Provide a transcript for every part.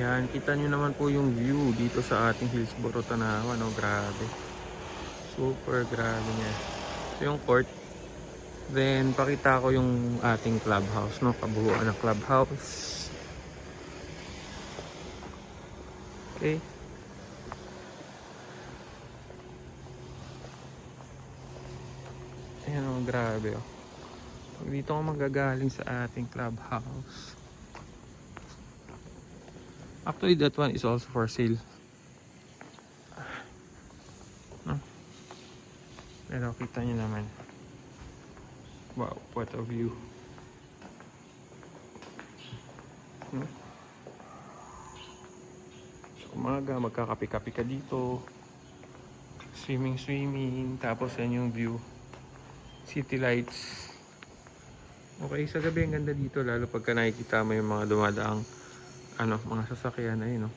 Yan, kita nyo naman po yung view dito sa ating Hillsboro, Tanawan. Oh, grabe. Super grabe niya. Ito yung court. Then, pakita ko yung ating clubhouse, no? Kabuuan ng clubhouse. Okay. Ayan, oh, grabe, oh. Dito ako magagaling sa ating clubhouse. Actually, that one is also for sale. No? Pero kita nyo naman. Wow, what a view. No? So, umaga, magkakape-kape ka dito. Swimming. Tapos yan yung view. City lights. Okay, sa gabi ang ganda dito. Lalo pagka nakikita mo yung mga dumadaang mga sasakyan. Ayun, no?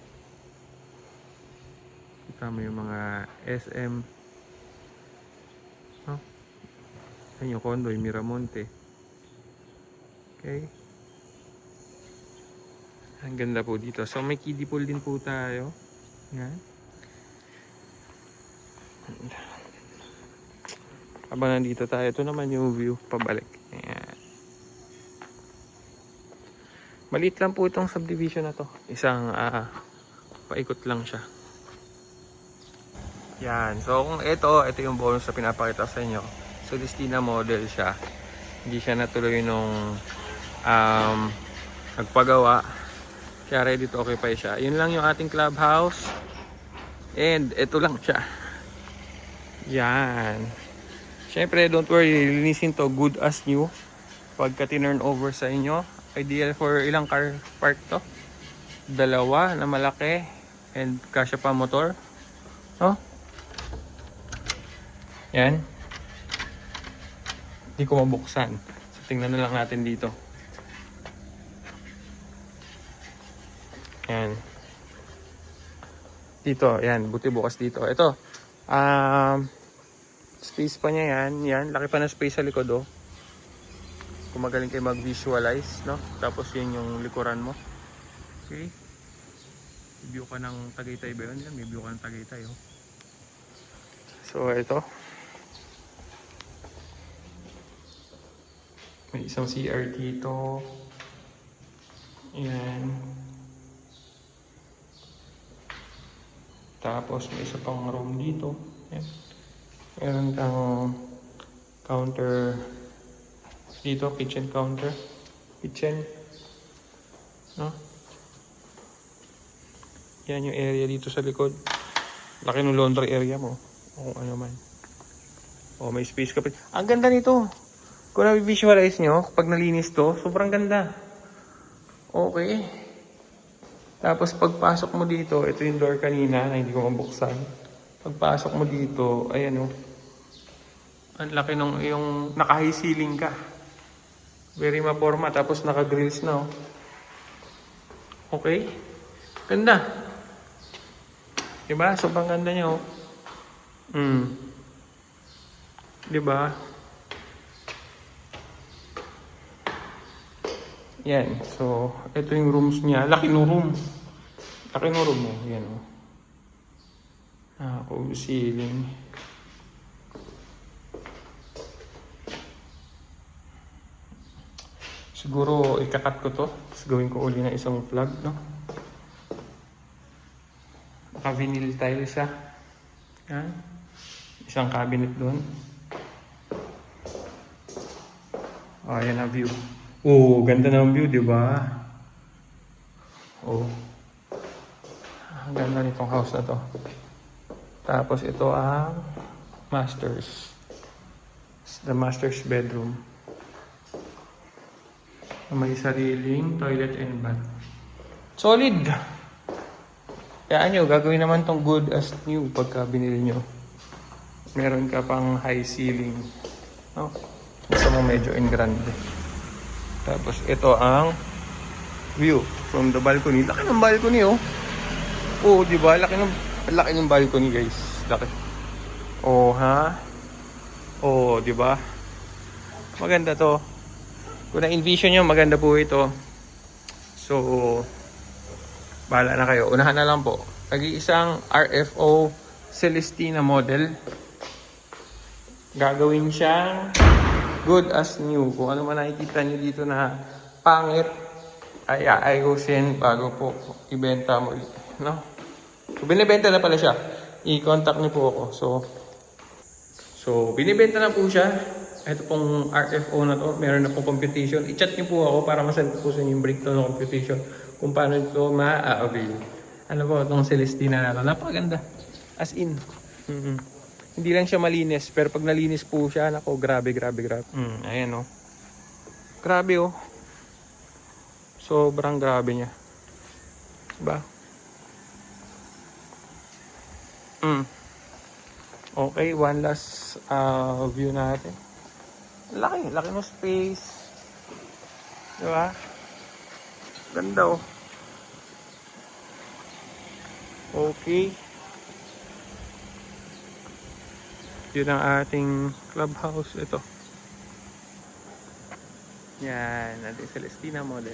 Kita mo yung mga SM. No? Yan yung condo, yung Miramonte. Okay. Ang ganda po dito. So may kiddie pool din po tayo. Yan. Habang nandito tayo, ito naman yung view pabalik. Yan. Maliit lang po itong subdivision na to. Isang paikot lang siya. Yan. So kung ito yung bonus na pinapakita sa inyo. So Celestina model siya. Hindi siya natuloy nung nagpagawa. Kaya ready to occupy siya. Yun lang yung ating clubhouse. And ito lang siya. Yan. Siyempre, don't worry. Linisin to good as new. Pagka tinurn over sa inyo. Ideal for ilang car park to? 2 na malaki. And kasya pa motor. No? Yan. Hindi ko mabuksan. So, tingnan na lang natin dito. Yan. Dito, yan. Buti bukas dito. Ito. Space pa niya yan. Yan. Laki pa na space sa likod, oh. Kung magaling kayo mag-visualize, no? Tapos yun yung likuran mo. Okay. May view ka ng Tagaytay ba yun? Yan. May view ka ng Tagaytay, oh. So, ito. May isang CR dito. Yan. Tapos may isa pang room dito. Yan. Meron kang counter dito, kitchen counter. Kitchen. No? Yan yung area dito sa likod. Laki ng laundry area mo. O ano man. O may space ka pa. Ang ganda nito. Kung na-visualize nyo, pag nalinis to, sobrang ganda. Okay. Tapos pagpasok mo dito, ito yung door kanina na hindi ko mabuksan. Pagpasok mo dito, ayan o. Ang laki nung yung naka-high ceiling ka. Very maporma. Tapos naka-grills na o. Okay. Ganda. Diba? Sobrang ganda niya o. Diba? Yan. So, ito yung rooms niya. Laki ng room. Laki ng room mo. Yan o. Cool ceiling. Siguro ikakat ko to. Tapos gawin ko uli na isang vlog, no? Naka-vinyl tile siya. Yan. Isang cabinet doon. Oh, yan ang view. Oh, ganda ng view, di ba? Oh. Ang ganda nitong house na to. Tapos ito ang master's. The master's bedroom. May sariling toilet and bath. Solid! Kaya nyo, gagawin naman tong good as new pagka binili nyo. Meron ka pang high ceiling. No? Gusto mo medyo in grande. Tapos ito ang view from the balcony. Laki ng balcony, oh. Oh, di ba? Laki ng balcony, guys. Laki. Oh, ha? Oh, di ba? Maganda to. Kung na-envision nyo, maganda po ito. So, Bahala na kayo. Unahan na lang po. Nag-iisang RFO Celestina model. Gagawin siyang good as new. Kung ano man nakikita nyo dito na pangit, ay aayusin bago po ibenta mo. No? So, binibenta na pala siya. I-contact niyo po ako. So, binibenta na po siya. Ito pong RFO na to. Meron na po computation. I-chat niyo po ako para masend ko po sa inyo yung breakdown ng computation kung paano ito ma-avail. Ano po, itong Celestina na to. Napakaganda. As in. Hindi lang siya malinis. Pero pag nalinis po siya, nako, grabe. Ayan, oh. Grabe, oh. Sobrang grabe niya. Diba? Okay, one last view natin. Laki ng space. Diba? Ganda, oh. Okay. Yun ang ating clubhouse. Ito. Yan, ating Celestina model.